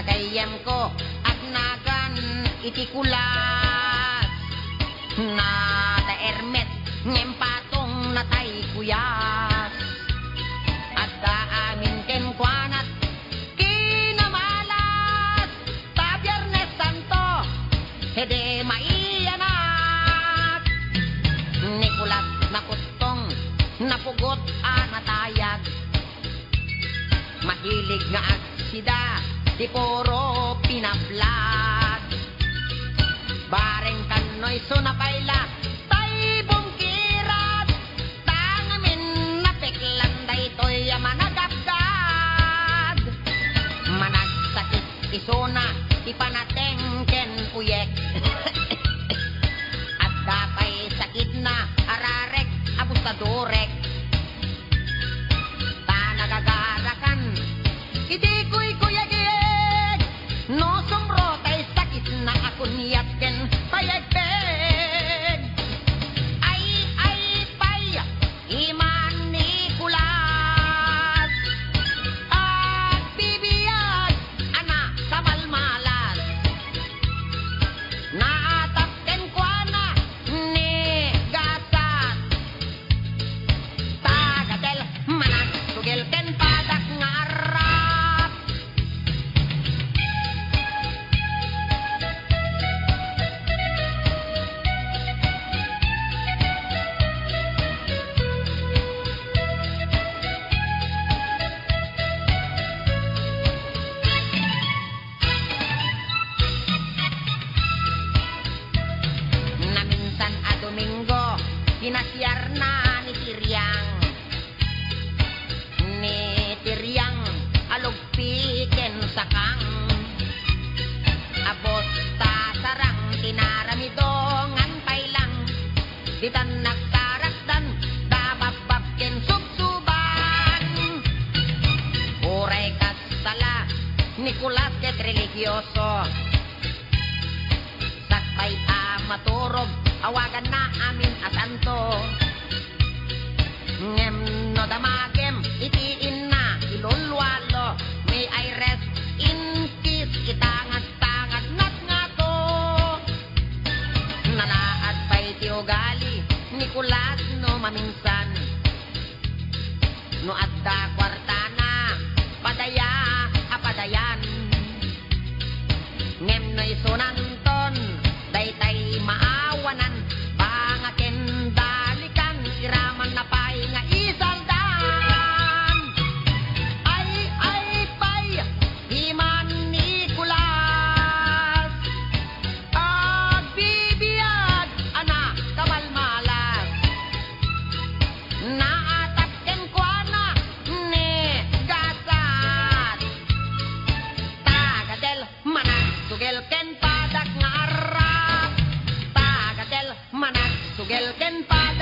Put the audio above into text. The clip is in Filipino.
Kadayem ko at nagan itikulas na da ermet ngem patong natay kuyas at daamin ken kwanat kinamalas ta Biyernes Santo hede maiyanak Nicolas nakutong napugot anatayag mahilig nga agsida di puro pinaplag bareng kanoy sunapayla tay bungkirat tangamin napiklan daytoy managagdag managsakit isuna ipanateng ken uyek at dapay sakit na ararek abustadorek ta nagagarakan iti kuy-kuyagig no sumro tay sakit na akunyat ken payagpeg ay pay iman Nicolas at bibiyag ana kamalmalas naatap ken kuana ni gasat tagadel manas tugel ken padak ngarap na minsan a Domingo pinasyar na ni Tiriang alugpi ken sakang abot ta sarang tinaramidong an pailang ditan nagtarakdan tababab ken subsuban uray kasala Nicolas ket religyoso sakpay maturog awagan na amin asanto ngem no damagem itiin na ilulwalo may I rest in peace itangad-tangad nat nga to nanaad pa'y tiugali Nicolas no maminsan no adda kwartana padaya apadayan ngem no isunanton daytay maawanan pangaken dalikan iraman na pay nga isaldan ay pay iman Nicolas at bibiyag ana kamalmalas naatap ken kuana ni gasat tagadel manas tugel ken padak nga arap tagadel manas tugel ken padak